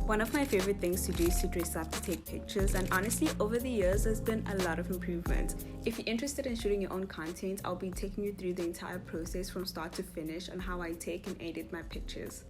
One of my favorite things to do is to dress up to take pictures, and honestly over the years there's been a lot of improvement. If you're interested in shooting your own content, I'll be taking you through the entire process from start to finish on how I take and edit my pictures.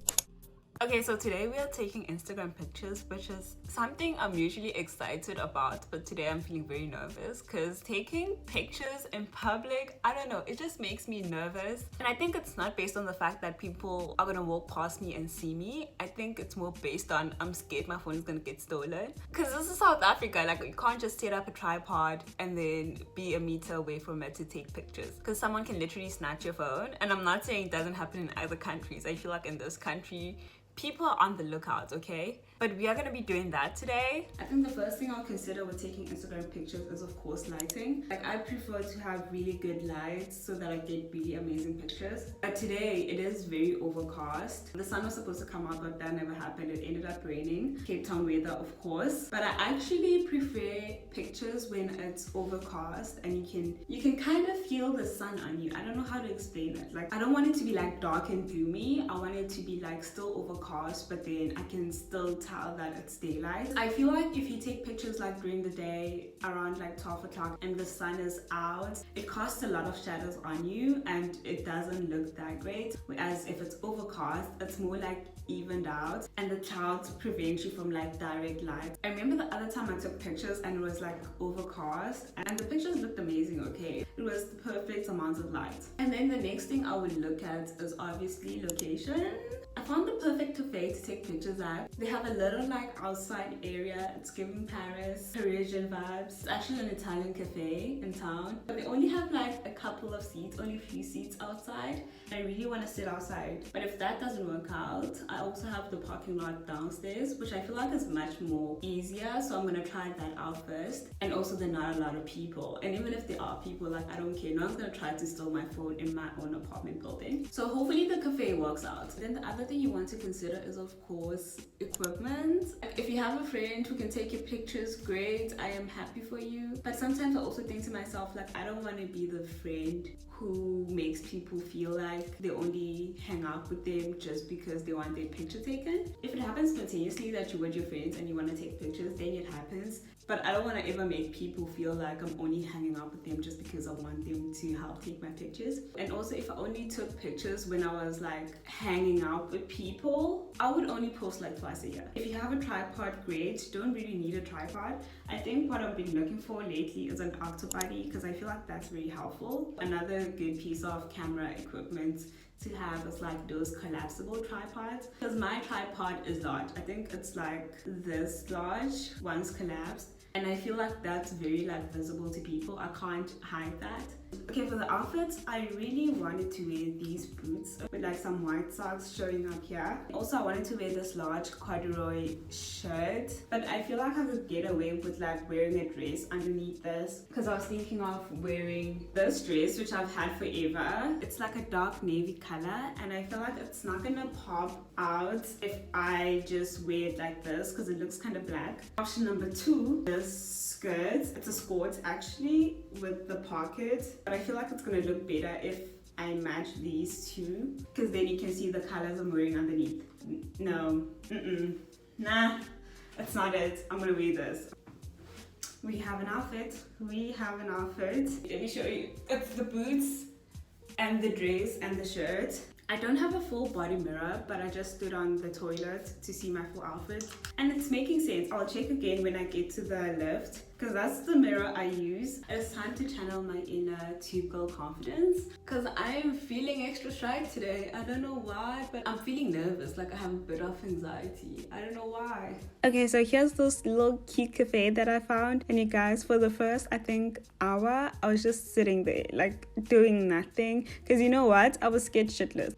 Okay, so today we are taking Instagram pictures, which is something I'm usually excited about, but today I'm feeling very nervous because taking pictures in public, I don't know, it just makes me nervous. And I think it's not based on the fact that people are gonna walk past me and see me. I think it's more based on I'm scared my phone is gonna get stolen. Because this is South Africa, like you can't just set up a tripod and then be a meter away from it to take pictures. Because someone can literally snatch your phone. And I'm not saying it doesn't happen in other countries. I feel like in this country, people are on the lookout, okay? But we are gonna be doing that today. I think the first thing I'll consider with taking Instagram pictures is of course lighting. Like I prefer to have really good lights so that I get really amazing pictures. But today it is very overcast. The sun was supposed to come out, but that never happened. It ended up raining. Cape Town weather, of course. But I actually prefer pictures when it's overcast and you can kind of feel the sun on you. I don't know how to explain it. Like I don't want it to be like dark and gloomy. I want it to be like still overcast, but then I can still tell that it's daylight. I feel like if you take pictures like during the day around like 12 o'clock and the sun is out, it casts a lot of shadows on you and it doesn't look that great. Whereas if it's overcast, it's more like evened out and the clouds prevent you from like direct light. I remember the other time I took pictures and it was like overcast and the pictures looked amazing, okay? It was the perfect amount of light. And then the next thing I would look at is obviously location. I found the perfect cafe to take pictures at. They have a little like outside area. It's giving Paris, Parisian vibes. It's actually an Italian cafe in town. But they only have like a couple of seats, only a few seats outside. I really want to sit outside. But if that doesn't work out, I also have the parking lot downstairs, which I feel like is much more easier. So I'm gonna try that out first. And also there are not a lot of people. And even if there are people, like I don't care. No one's gonna try to steal my phone in my own apartment building. So hopefully the cafe works out. Then the other thing you want to consider is of course equipment. If you have a friend who can take your pictures, great, I am happy for you. But sometimes I also think to myself, like I don't want to be the friend who makes people feel like they only hang out with them just because they want their picture taken. If it happens spontaneously that you're with your friends and you want to take pictures, then it happens. But I don't want to ever make people feel like I'm only hanging out with them just because I want them to help take my pictures. And also if I only took pictures when I was like hanging out with people, I would only post like twice a year. If you have a tripod, great. Don't really need a tripod. I think what I've been looking for lately is an octo body because I feel like that's very helpful. Another good piece of camera equipment to have is like those collapsible tripods, because my tripod is large. I think it's like this large once collapsed, and I feel like that's very like visible to people. I can't hide that. Okay, for the outfits, I really wanted to wear these boots with like some white socks showing up here. Also, I wanted to wear this large corduroy shirt, but I feel like I could get away with like wearing a dress underneath this because I was thinking of wearing this dress, which I've had forever. It's like a dark navy color, and I feel like it's not gonna pop out if I just wear it like this because it looks kind of black. Option number 2, this skirt. It's a skirt actually with the pocket, but I feel like it's gonna look better if I match these two because then you can see the colors I'm wearing underneath. No, nah, that's not it. I'm gonna wear this. We have an outfit. Let me show you. It's the boots and the dress and the shirt. I don't have a full body mirror, but I just stood on the toilet to see my full outfit. And it's making sense. I'll check again when I get to the lift, because that's the mirror I use. It's time to channel my inner tube girl confidence, because I am feeling extra shy today. I don't know why, but I'm feeling nervous. Like I have a bit of anxiety. I don't know why. Okay, so here's this little cute cafe that I found. And you guys, for the first, I think, hour, I was just sitting there, like doing nothing. Because you know what? I was scared shitless.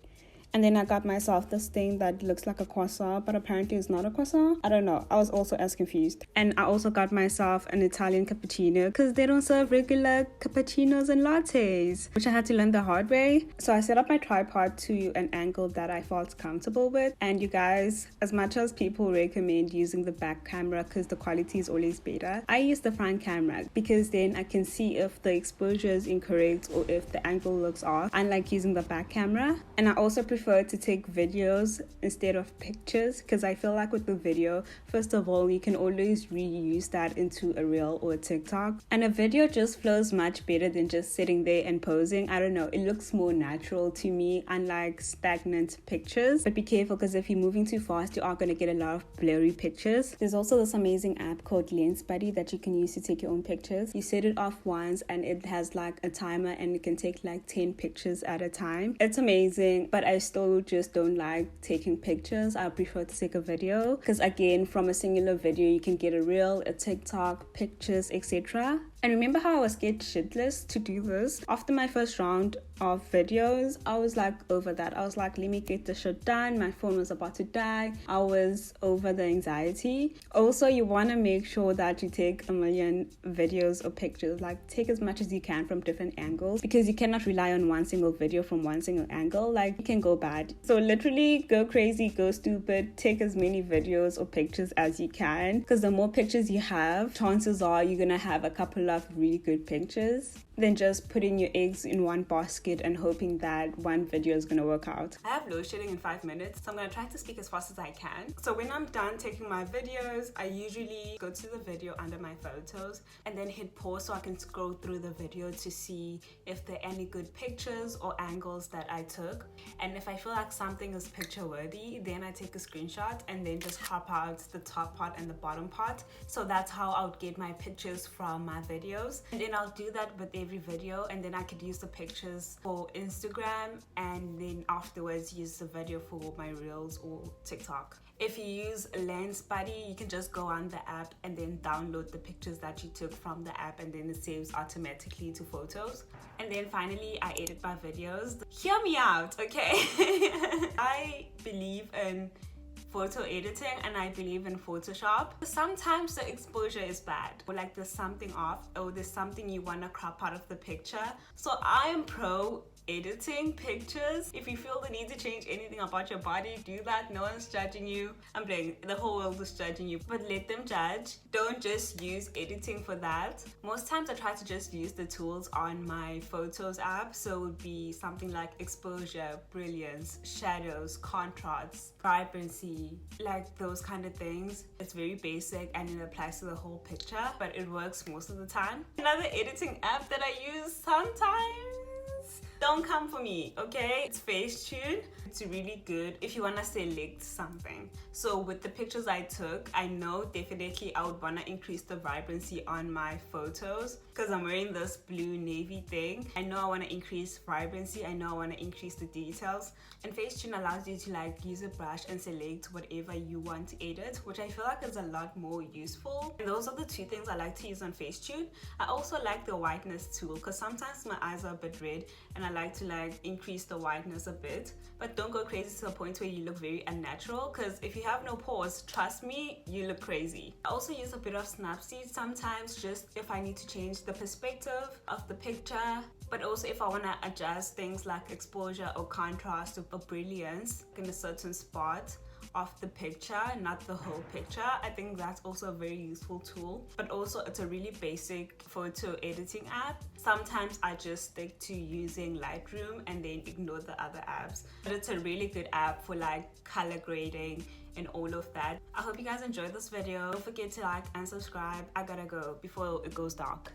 And then I got myself this thing that looks like a croissant, but apparently it's not a croissant. I don't know. I was also as confused. And I also got myself an Italian cappuccino because they don't serve regular cappuccinos and lattes, which I had to learn the hard way. So I set up my tripod to an angle that I felt comfortable with. And you guys, as much as people recommend using the back camera because the quality is always better, I use the front camera because then I can see if the exposure is incorrect or if the angle looks off, unlike using the back camera. And I also prefer prefer to take videos instead of pictures because I feel like with the video, first of all, you can always reuse that into a reel or a TikTok, and a video just flows much better than just sitting there and posing. I don't know, it looks more natural to me, unlike stagnant pictures. But be careful, because if you're moving too fast, you are going to get a lot of blurry pictures. There's also this amazing app called Lens Buddy that you can use to take your own pictures. You set it off once and it has like a timer, and it can take like 10 pictures at a time. It's amazing, but I still just don't like taking pictures. I prefer to take a video, because again, from a singular video you can get a reel, a TikTok, pictures, etc. And remember how I was scared shitless to do this? After my first round of videos, I was like over that. I was like, let me get the shit done. My phone was about to die. I was over the anxiety. Also, you want to make sure that you take a million videos or pictures. Like, take as much as you can from different angles, because you cannot rely on one single video from one single angle. Like, it can go bad. So literally go crazy, go stupid, take as many videos or pictures as you can, because the more pictures you have, chances are you're gonna have a couple of really good pictures than just putting your eggs in one basket and hoping that one video is going to work out. I have load shedding in 5 minutes, so I'm going to try to speak as fast as I can. So when I'm done taking my videos, I usually go to the video under my photos and then hit pause so I can scroll through the video to see if there are any good pictures or angles that I took. And if I feel like something is picture worthy, then I take a screenshot and then just crop out the top part and the bottom part. So that's how I would get my pictures from my videos. And then I'll do that with every video, and then I could use the pictures for Instagram, and then afterwards use the video for my reels or TikTok. If you use Lens Buddy, you can just go on the app and then download the pictures that you took from the app, and then it saves automatically to photos. And then finally, I edit my videos. Hear me out, okay? I believe in photo editing and I believe in Photoshop. Sometimes the exposure is bad, or like there's something off, or there's something you want to crop out of the picture. So I am pro editing pictures. If you feel the need to change anything about your body, do that. No one's judging you. I'm playing, the whole world is judging you, but let them judge. Don't just use editing for that. Most times I try to just use the tools on my photos app, so it would be something like exposure, brilliance, shadows, contrasts, vibrancy, like those kind of things. It's very basic and it applies to the whole picture, but it works most of the time. Another editing app that I use sometimes, don't come for me, okay? It's Facetune. It's really good if you want to select something. So with the pictures I took, I know definitely I would want to increase the vibrancy on my photos, because I'm wearing this blue navy thing. I know I want to increase vibrancy. I know I want to increase the details. And Facetune allows you to like use a brush and select whatever you want to edit, which I feel like is a lot more useful. And those are the two things I like to use on Facetune. I also like the whiteness tool, because sometimes my eyes are a bit red and I like to like increase the whiteness a bit, but don't go crazy to the point where you look very unnatural, because if you have no pores, trust me, you look crazy. I also use a bit of Snapseed sometimes, just if I need to change the perspective of the picture, but also if I want to adjust things like exposure or contrast or brilliance in a certain spot of the picture, not the whole picture. I think that's also a very useful tool, but also it's a really basic photo editing app. Sometimes I just stick to using Lightroom and then ignore the other apps, but it's a really good app for like color grading and all of that. I hope you guys enjoyed this video. Don't forget to like and subscribe. I gotta go before it goes dark.